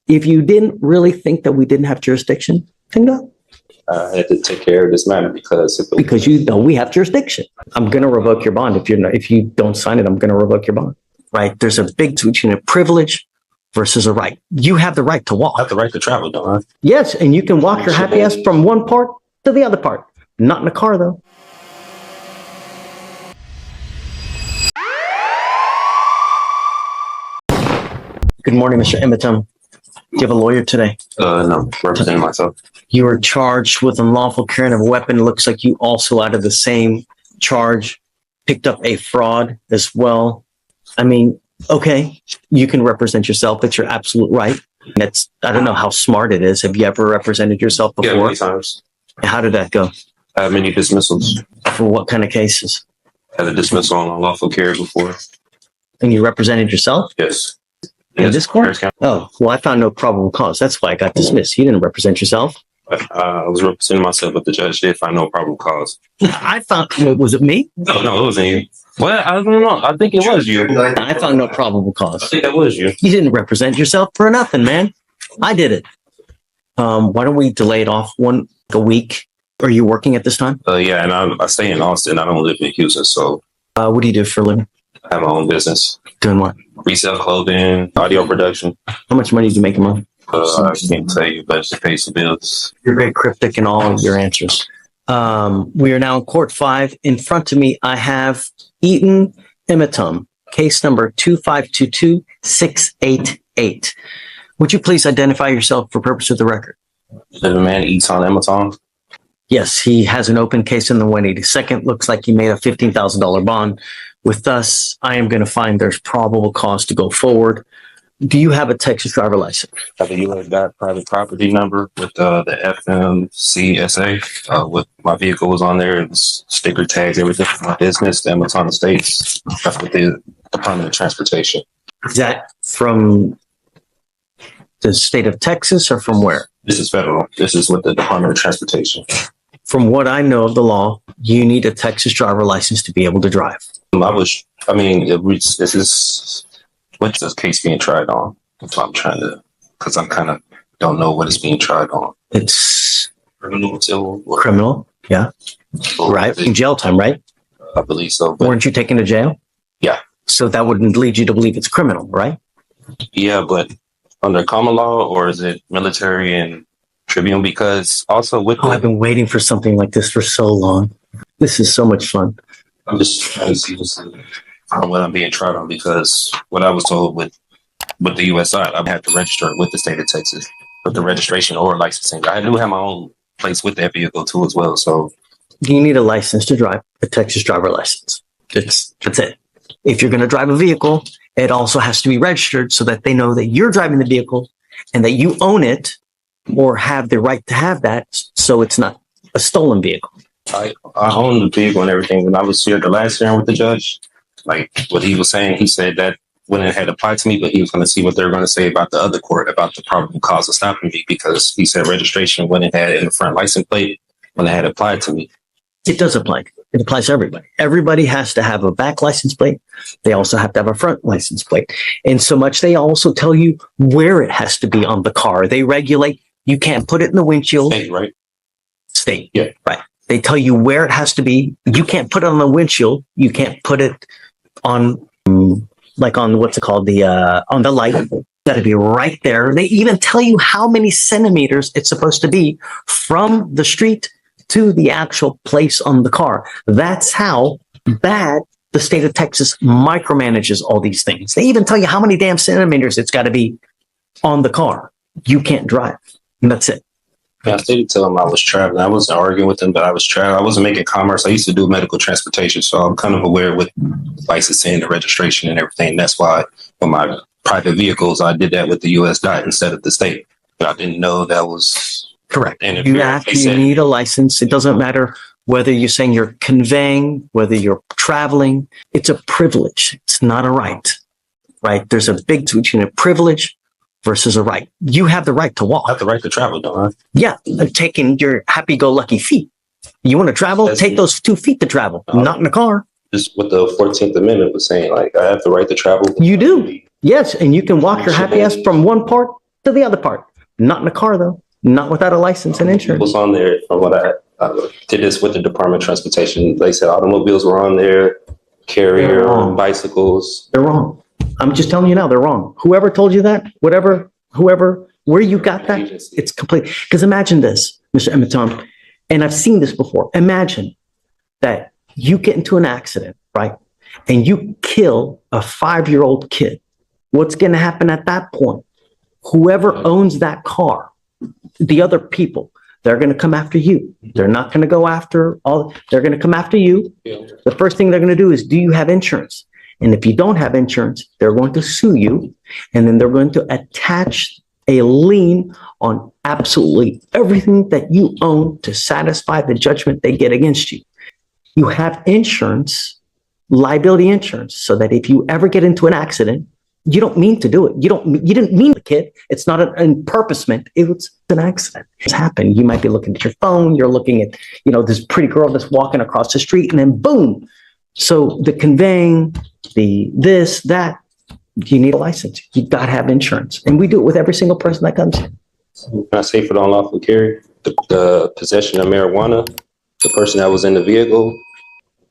If you didn't really think that we didn't have jurisdiction, then no. I had to take care of this matter because you know we have jurisdiction. I'm going to revoke your bond if you don't sign it. I'm going to revoke your bond. Right? There's a big difference between a privilege versus a right. You have the right to walk. I have the right to travel, don't I? Yes, and you can walk your happy ass from one part to the other part. Not in a car, though. Good morning, Mr. Emmetum. Do you have a lawyer today? No, representing myself. You were charged with unlawful carrying of a weapon. It looks like you also, out of the same charge, picked up a fraud as well. I mean, okay, you can represent yourself. That's your absolute right. I don't know how smart it is. Have you ever represented yourself before? Yeah, many times. How did that go? Many dismissals. For what kind of cases? Had a dismissal on unlawful carry before. And you represented yourself? Yes. In this court? Oh, well, I found no probable cause. That's why I got dismissed. You didn't represent yourself. I was representing myself, but the judge did find no probable cause. I found, was it me? No, it wasn't you. Well, I don't know. I think it was you. I found no probable cause. I think that was you. You didn't represent yourself for nothing, man. I did it. Why don't we delay it off a week? Are you working at this time? Yeah, and I stay in Austin. I don't live in Houston, so. What do you do for a living? I have my own business. Doing what? Resell clothing, audio production. How much money do you make a month? I can't tell you, but it pays the bills. You're very cryptic in all of your answers. We are now in court 5. In front of me, I have Eaton Emmetum, case number 2522688. Would you please identify yourself for purpose of the record? The man Eaton Emmetum. Yes, he has an open case in the 182nd. Looks like he made a $15,000 bond. With us, I am going to find there's probable cause to go forward. Do you have a Texas driver license? I have a U.S. private property number with the FMCSA. With my vehicle was on there. It was sticker tags, everything for my business. The Amazon Estates. That's with the Department of Transportation. Is that from the state of Texas or from where? This is federal. This is with the Department of Transportation. From what I know of the law, you need a Texas driver license to be able to drive. This is what's this case being tried on? That's what I'm trying to, because I kind of don't know what it's being tried on. It's criminal, yeah. Right, in jail time, right? I believe so. Weren't you taken to jail? Yeah. So that wouldn't lead you to believe it's criminal, right? Yeah, but under common law, or is it military and tribunal? Because also with I've been waiting for something like this for so long. This is so much fun. I'm just trying to see what I'm being tried on, because what I was told with the U.S. side, I have to register with the state of Texas with the registration or licensing. I do have my own place with that vehicle too as well. So you need a license to drive, a Texas driver license. That's it. If you're going to drive a vehicle, it also has to be registered so that they know that you're driving the vehicle and that you own it or have the right to have that, so it's not a stolen vehicle. I own the vehicle and everything. When I was here the last hearing with the judge, like what he was saying, he said that when it had applied to me, but he was going to see what they were going to say about the other court, about the probable cause of stopping me, because he said registration when it had in the front license plate, when it had applied to me. It does apply. It applies to everybody. Everybody has to have a back license plate. They also have to have a front license plate. And so much, they also tell you where it has to be on the car. They regulate. You can't put it in the windshield. State, right? State. Yeah. Right. They tell you where it has to be. You can't put it on the windshield. You can't put it on, like on what's it called? On the light. It's got to be right there. They even tell you how many centimeters it's supposed to be from the street to the actual place on the car. That's how bad the state of Texas micromanages all these things. They even tell you how many damn centimeters it's got to be on the car. You can't drive. And that's it. Yeah, I did tell him I was traveling. I wasn't arguing with him, but I was traveling. I wasn't making commerce. I used to do medical transportation, so I'm kind of aware with licensing, the registration, and everything. That's why for my private vehicles, I did that with the U.S. DOT instead of the state. But I didn't know that was correct. You need a license. It doesn't matter whether you're saying you're conveying, whether you're traveling. It's a privilege. It's not a right. Right? There's a big difference between a privilege versus a right. You have the right to walk. I have the right to travel, don't I? Yeah, taking your happy-go-lucky feet. You want to travel? Take those 2 feet to travel, not in a car. Just what the 14th Amendment was saying, like, I have the right to travel. You do. Yes, and you can walk your happy ass from one part to the other part. Not in a car though, not without a license and insurance. Was on there from what I did this with the Department of Transportation. They said automobiles were on there, carrier, bicycles. They're wrong. I'm just telling you now, they're wrong. Whoever told you that, whoever, where you got that, it's complete. Because imagine this, Mr. Emitom, and I've seen this before. Imagine that you get into an accident, right? And you kill a 5-year-old kid. What's going to happen at that point? Whoever owns that car, the other people, they're going to come after you. They're not going to go after they're going to come after you. The first thing they're going to do is, do you have insurance? And if you don't have insurance, they're going to sue you. And then they're going to attach a lien on absolutely everything that you own to satisfy the judgment they get against you. You have insurance, liability insurance, so that if you ever get into an accident, you don't mean to do it. You didn't mean the kid. It's not an purposement. It was an accident. It's happened. You might be looking at your phone. You're looking at, this pretty girl that's walking across the street, and then boom. So the conveying, this, that, you need a license. You got to have insurance. And we do it with every single person that comes in. Can I say for the unlawful carry, the possession of marijuana, the person that was in the vehicle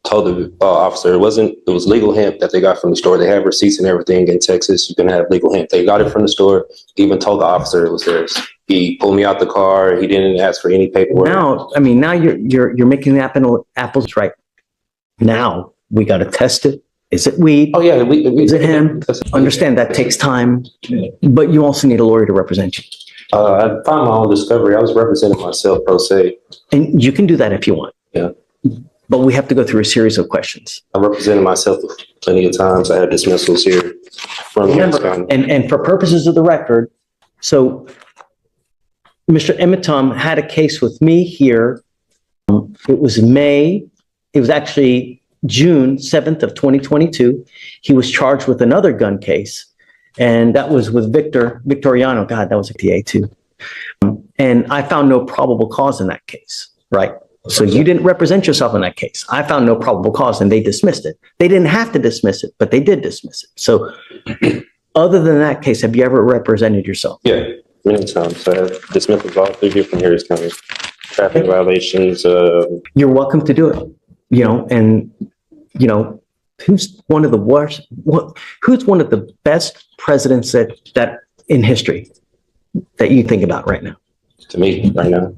told the officer it was legal hemp that they got from the store. They have receipts and everything in Texas. You can have legal hemp. They got it from the store. He even told the officer it was theirs. He pulled me out the car. He didn't ask for any paperwork. Now you're making the apples right. Now we got to test it. Is it weed? Oh yeah, is it hemp? Understand that takes time, but you also need a lawyer to represent you. I found my own discovery. I was representing myself pro se. And you can do that if you want. Yeah. But we have to go through a series of questions. I represented myself plenty of times. I had dismissals here. And for purposes of the record, so Mr. Emitom had a case with me here. It was actually June 7th of 2022. He was charged with another gun case, and that was with Victoriano. God, that was a TA too. And I found no probable cause in that case, right? So you didn't represent yourself in that case. I found no probable cause and they dismissed it. They didn't have to dismiss it, but they did dismiss it. So other than that case, have you ever represented yourself? Yeah, many times. I have dismissals all through different areas coming. Traffic violations. You're welcome to do it, who's one of the worst, who's one of the best presidents that in history that you think about right now? To me, right now.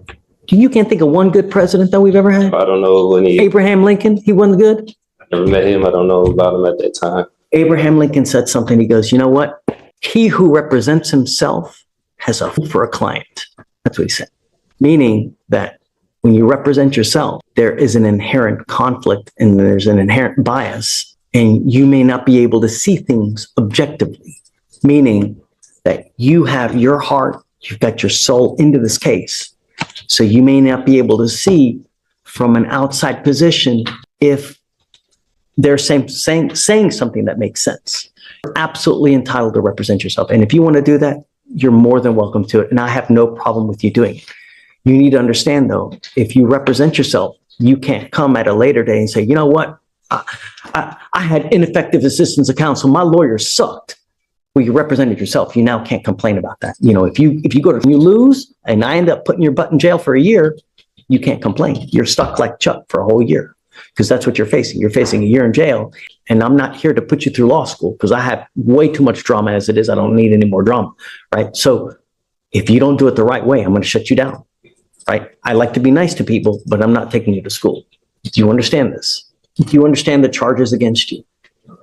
You can't think of one good president that we've ever had? I don't know any. Abraham Lincoln, he wasn't good? I never met him. I don't know about him at that time. Abraham Lincoln said something. He goes, you know what? He who represents himself has a fool for a client. That's what he said. Meaning that when you represent yourself, there is an inherent conflict and there's an inherent bias, and you may not be able to see things objectively. Meaning that you have your heart, you've got your soul into this case. So you may not be able to see from an outside position if they're saying something that makes sense. You're absolutely entitled to represent yourself. And if you want to do that, you're more than welcome to it. And I have no problem with you doing it. You need to understand, though, if you represent yourself, you can't come at a later day and say, you know what? I had ineffective assistance of counsel. My lawyer sucked. Well, you represented yourself. You now can't complain about that. If you lose and I end up putting your butt in jail for a year, you can't complain. You're stuck like Chuck for a whole year because that's what you're facing. You're facing a year in jail. And I'm not here to put you through law school because I have way too much drama as it is. I don't need any more drama, right? So if you don't do it the right way, I'm going to shut you down, right? I like to be nice to people, but I'm not taking you to school. Do you understand this? Do you understand the charges against you?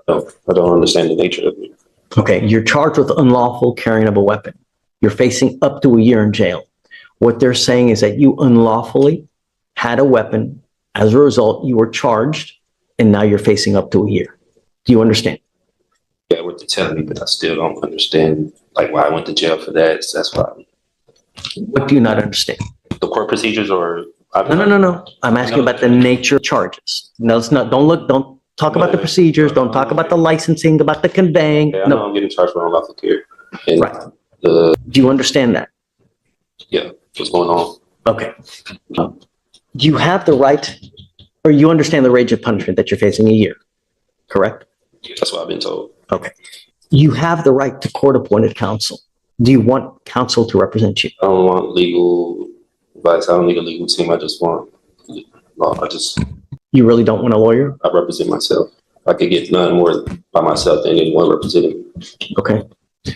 No, I don't understand the nature of it. Okay, you're charged with unlawful carrying of a weapon. You're facing up to a year in jail. What they're saying is that you unlawfully had a weapon. As a result, you were charged, and now you're facing up to a year. Do you understand? Yeah, what you're telling me, but I still don't understand why I went to jail for that. So that's why. What do you not understand? The court procedures or... No. I'm asking about the nature of charges. No, it's not. Don't talk about the procedures. Don't talk about the licensing, about the conveying. Yeah, no, I'm getting charged for unlawful carry. Right. Do you understand that? Yeah, what's going on? Okay. You have the right, or you understand the range of punishment that you're facing a year, correct? That's what I've been told. Okay. You have the right to court-appointed counsel. Do you want counsel to represent you? I don't want legal advice. I don't need a legal team. I just want law. You really don't want a lawyer? I represent myself. I could get none more by myself than anyone representing me. Okay.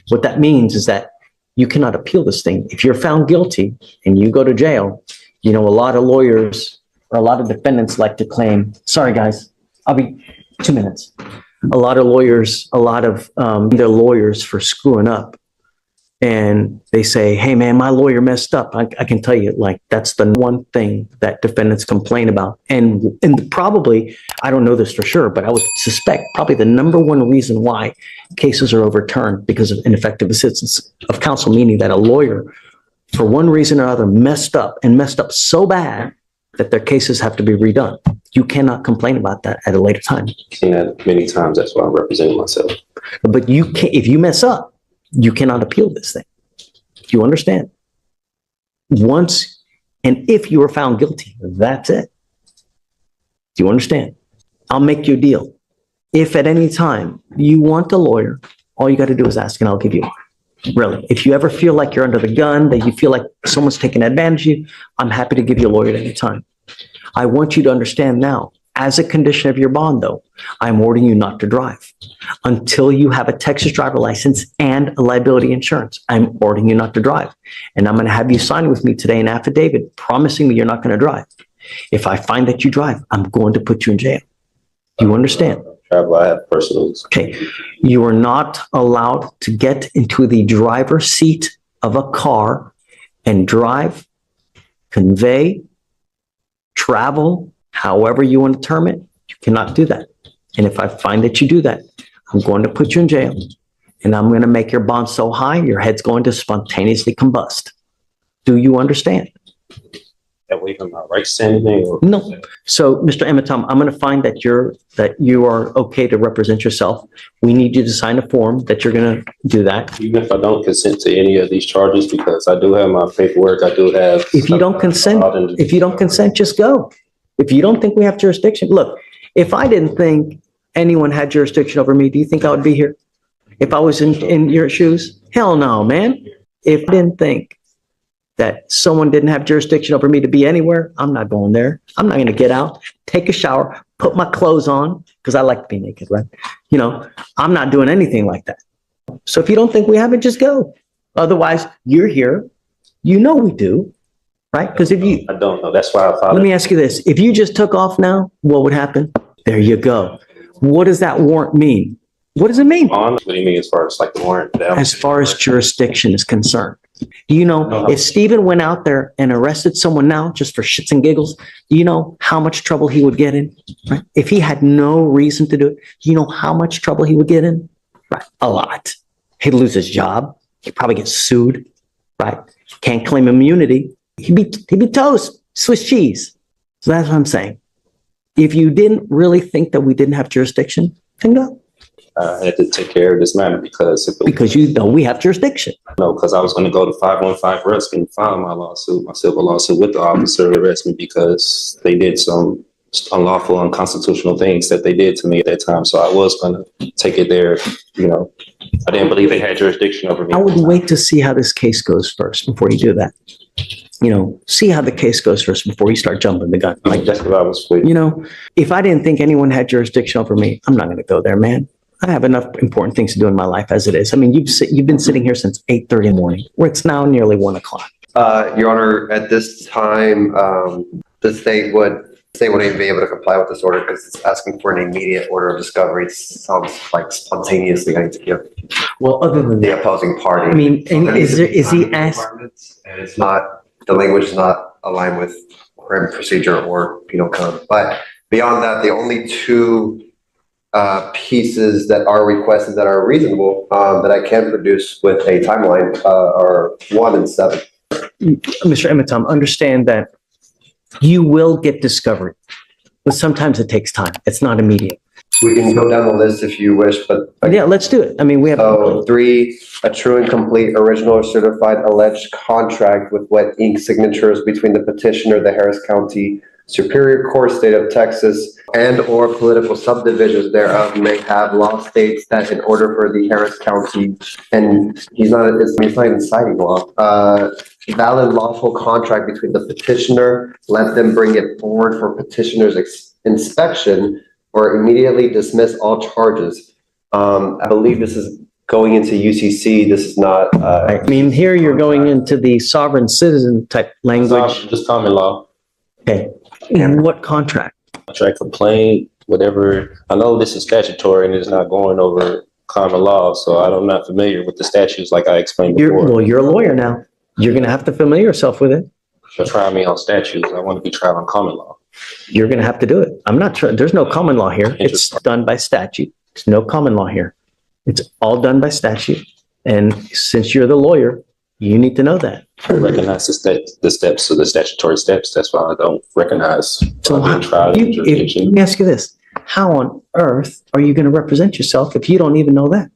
What that means is that you cannot appeal this thing. If you're found guilty and you go to jail, you know, a lot of lawyers or a lot of defendants like to claim, sorry guys, I'll be 2 minutes. A lot of lawyers, they're lawyers for screwing up. And they say, hey man, my lawyer messed up. I can tell you, like, that's the one thing that defendants complain about. And probably, I don't know this for sure, but I would suspect probably the number one reason why cases are overturned because of ineffective assistance of counsel, meaning that a lawyer, for one reason or other, messed up so bad that their cases have to be redone. You cannot complain about that at a later time. I've seen that many times. That's why I'm representing myself. But you can't, if you mess up, you cannot appeal this thing. Do you understand? Once, and if you are found guilty, that's it. Do you understand? I'll make you a deal. If at any time you want a lawyer, all you got to do is ask and I'll give you one. Really. If you ever feel like you're under the gun, that you feel like someone's taking advantage of you, I'm happy to give you a lawyer at any time. I want you to understand now, as a condition of your bond, though, I'm ordering you not to drive until you have a Texas driver license and a liability insurance. I'm ordering you not to drive. And I'm going to have you sign with me today an affidavit promising me you're not going to drive. If I find that you drive, I'm going to put you in jail. Do you understand? Travel, I have personals. Okay. You are not allowed to get into the driver's seat of a car and drive, convey, travel, however you want to term it. You cannot do that. And if I find that you do that, I'm going to put you in jail and I'm going to make your bond so high, your head's going to spontaneously combust. Do you understand? That way I'm not right to say anything? Or No. So, Mr. Ematom, I'm going to find that you are okay to represent yourself. We need you to sign a form that you're going to do that. Even if I don't consent to any of these charges, because I do have my paperwork, I do have. If you don't consent, just go. If you don't think we have jurisdiction, look, if I didn't think anyone had jurisdiction over me, do you think I would be here? If I was in your shoes? Hell no, man. If I didn't think that someone didn't have jurisdiction over me to be anywhere, I'm not going there. I'm not going to get out, take a shower, put my clothes on, because I like to be naked, right? You know, I'm not doing anything like that. So if you don't think we have it, just go. Otherwise, you're here. You know we do, right? Because if you... I don't know. That's why I filed. Let me ask you this. If you just took off now, what would happen? There you go. What does that warrant mean? What does it mean? What do you mean as far as like the warrant? As far as jurisdiction is concerned. Do you know, if Stephen went out there and arrested someone now just for shits and giggles, do you know how much trouble he would get in? Right? If he had no reason to do it, do you know how much trouble he would get in? Right? A lot. He'd lose his job. He'd probably get sued. Right? Can't claim immunity. He'd be toast, Swiss cheese. So that's what I'm saying. If you didn't really think that we didn't have jurisdiction, then go. I had to take care of this matter because you know we have jurisdiction. No, because I was going to go to 515 arrest and file my civil lawsuit with the officer to arrest me because they did some unlawful, unconstitutional things that they did to me at that time. So I was going to take it there. You know, I didn't believe they had jurisdiction over me. I would wait to see how this case goes first before you do that. You know, see how the case goes first before you start jumping the gun. Like that's what I was waiting. You know, if I didn't think anyone had jurisdiction over me, I'm not going to go there, man. I have enough important things to do in my life as it is. I mean, you've been sitting here since 8:30 in the morning, where it's now nearly 1 o'clock. Your Honor, at this time, the state wouldn't even be able to comply with this order because it's asking for an immediate order of discovery. It sounds like spontaneously I need to give Well, other than the that, opposing party. I mean, is he asked? And it's not, the language is not aligned with criminal procedure or penal code. But beyond that, the only two pieces that are requested that are reasonable that I can produce with a timeline are 1 and 7. Mr. Ematom, understand that you will get discovery, but sometimes it takes time. It's not immediate. We can go down the list if you wish, but yeah, let's do it. I mean, we have. So 3, a true and complete original or certified alleged contract with wet ink signatures between the petitioner, the Harris County Superior Court, State of Texas, and or political subdivisions thereof may have law states that in order for the Harris County, and he's not even citing law, valid lawful contract between the petitioner, let them bring it forward for petitioner's inspection or immediately dismiss all charges. I believe this is going into UCC. This is not. I mean, here you're going into the sovereign citizen type language. Just common law. Okay. And what contract? Contract complaint, whatever. I know this is statutory and it's not going over common law, so I'm not familiar with the statutes like I explained before. Well, you're a lawyer now. You're going to have to familiar yourself with it. So try me on statutes. I want to be tried on common law. You're going to have to do it. I'm not sure. There's no common law here. It's done by statute. There's no common law here. It's all done by statute. And since you're the lawyer, you need to know that. I recognize the steps of the statutory steps. That's why I don't recognize. So let me ask you this. How on earth are you going to represent yourself if you don't even know that?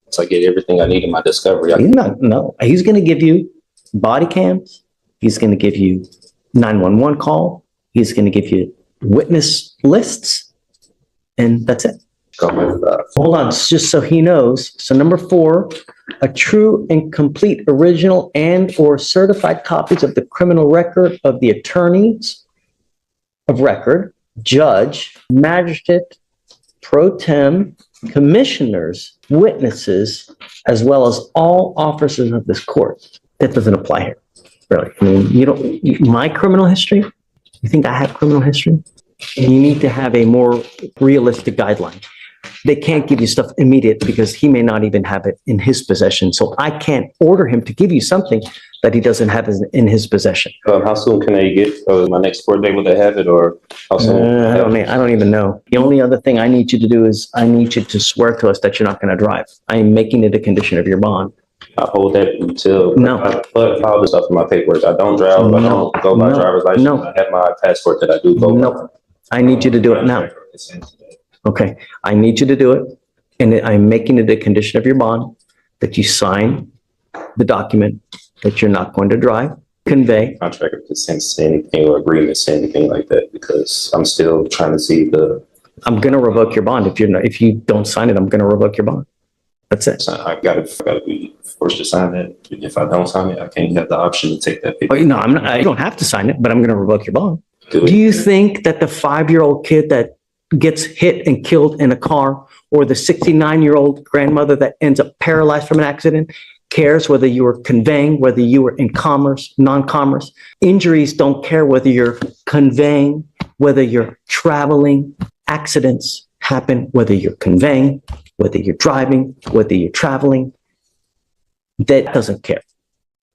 So I get everything I need in my discovery. No. He's going to give you body cams. He's going to give you 911 call. He's going to give you witness lists. And that's it. Hold on, just so he knows. So number 4, a true and complete original and or certified copies of the criminal record of the attorneys of record, judge, magistrate, pro tem, commissioners, witnesses, as well as all officers of this court. That doesn't apply here, really. I mean, my criminal history, you think I have criminal history? You need to have a more realistic guideline. They can't give you stuff immediate because he may not even have it in his possession. So I can't order him to give you something that he doesn't have in his possession. How soon can they get my next court date? Will they have it, or how soon? I don't even know. The only other thing I need you to do is I need you to swear to us that you're not going to drive. I am making it a condition of your bond. I hold that until I put all this stuff in my paperwork. I don't drive. I don't go by driver's license. I have my passport that I do go by. I need you to do it now. Okay, I need you to do it, and I'm making it a condition of your bond that you sign the document that you're not going to drive, convey. Contract doesn't say anything or agreement say anything like that because I'm still trying to see I'm going to revoke your bond if you don't sign it. I'm going to revoke your bond. That's it. I gotta be forced to sign that. If I don't sign it, I can't have the option to take that paper. No, I'm not. I don't have to sign it, but I'm going to revoke your bond. Do you think that the 5-year-old kid that gets hit and killed in a car, or the 69-year-old grandmother that ends up paralyzed from an accident, cares whether you were conveying, whether you were in commerce, non-commerce? Injuries don't care whether you're conveying, whether you're traveling. Accidents happen whether you're conveying, whether you're driving, whether you're traveling. That doesn't care,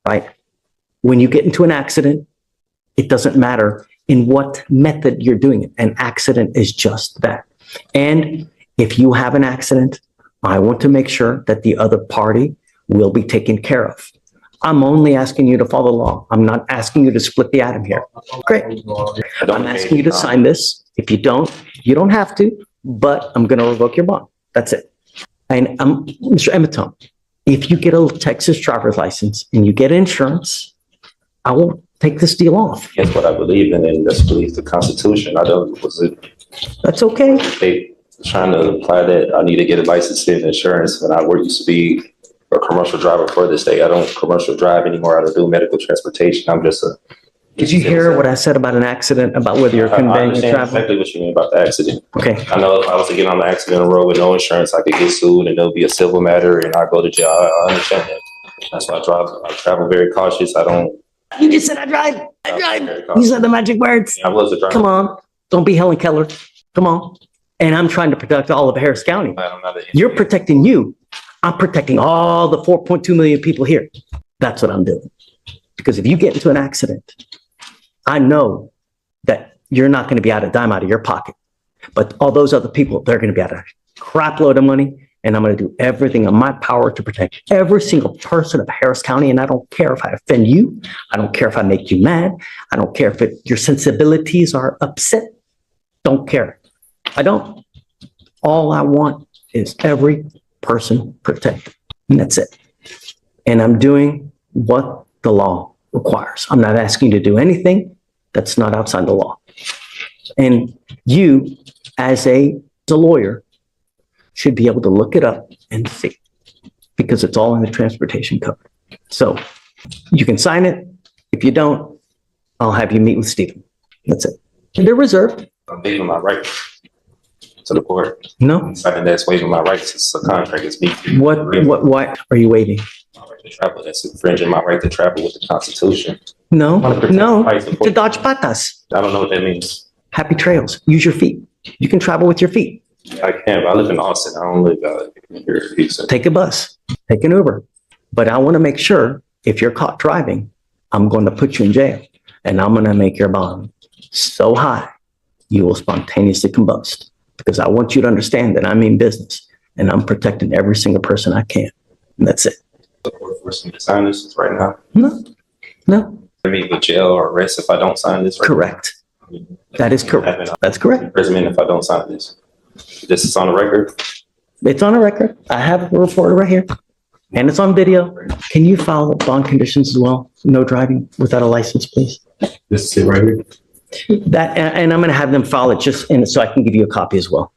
right? When you get into an accident, it doesn't matter in what method you're doing it. An accident is just that. And if you have an accident, I want to make sure that the other party will be taken care of. I'm only asking you to follow the law. I'm not asking you to split the atom here. Great. I'm asking you to sign this. If you don't have to, but I'm going to revoke your bond. That's it. And Mr. Emeton, if you get a Texas driver's license and you get insurance, I will take this deal off. That's what I believe in, and that's believe the Constitution. That's okay. They trying to apply that I need to get a license and insurance when I used to be a commercial driver for this state. I don't commercial drive anymore. I don't do medical transportation. I'm just a. Did you hear what I said about an accident, about whether you're conveying or traveling? Exactly what you mean about the accident. Okay. I know if I was to get on the accident road with no insurance, I could get sued and there'll be a civil matter and I go to jail. I understand that. That's why I travel very cautious. I don't. You just said I drive. You said the magic words. Yeah, I was a driver. Come on. Don't be Helen Keller. Come on. And I'm trying to protect all of Harris County. You're protecting you. I'm protecting all the 4.2 million people here. That's what I'm doing. Because if you get into an accident, I know that you're not going to be out a dime out of your pocket. But all those other people, they're going to be out a crap load of money. And I'm going to do everything in my power to protect every single person of Harris County. And I don't care if I offend you. I don't care if I make you mad. I don't care if your sensibilities are upset. Don't care. I don't. All I want is every person protected. And that's it. And I'm doing what the law requires. I'm not asking you to do anything that's not outside the law. And you, as a lawyer, should be able to look it up and see, because it's all in the transportation code. So you can sign it. If you don't, I'll have you meet with Stephen. That's it. They're reserved. I'm waiving my right to the court. No. Signing that's waiving my rights. It's a contract. It's me. Why are you waiving? My right to travel. That's infringing my right to travel with the Constitution. No, I wanna protect no, the rights of- to dodge patas. I don't know what that means. Happy trails. Use your feet. You can travel with your feet. I can't. But I live in Austin. I don't live here in Houston. Take a bus, take an Uber. But I want to make sure if you're caught driving, I'm going to put you in jail and I'm going to make your bond so high you will spontaneously combust, because I want you to understand that I mean business and I'm protecting every single person I can. And that's it. The court forcing me to sign this right now. No, I mean, with jail or arrest if I don't sign this. Right correct. now. That is correct. That's correct. Imprisonment if I don't sign this. This is on the record. It's on a record. I have a reporter right here and it's on video. Can you file bond conditions as well? No driving without a license, please. This is it right here. That, and I'm going to have them file it just in, so I can give you a copy as well.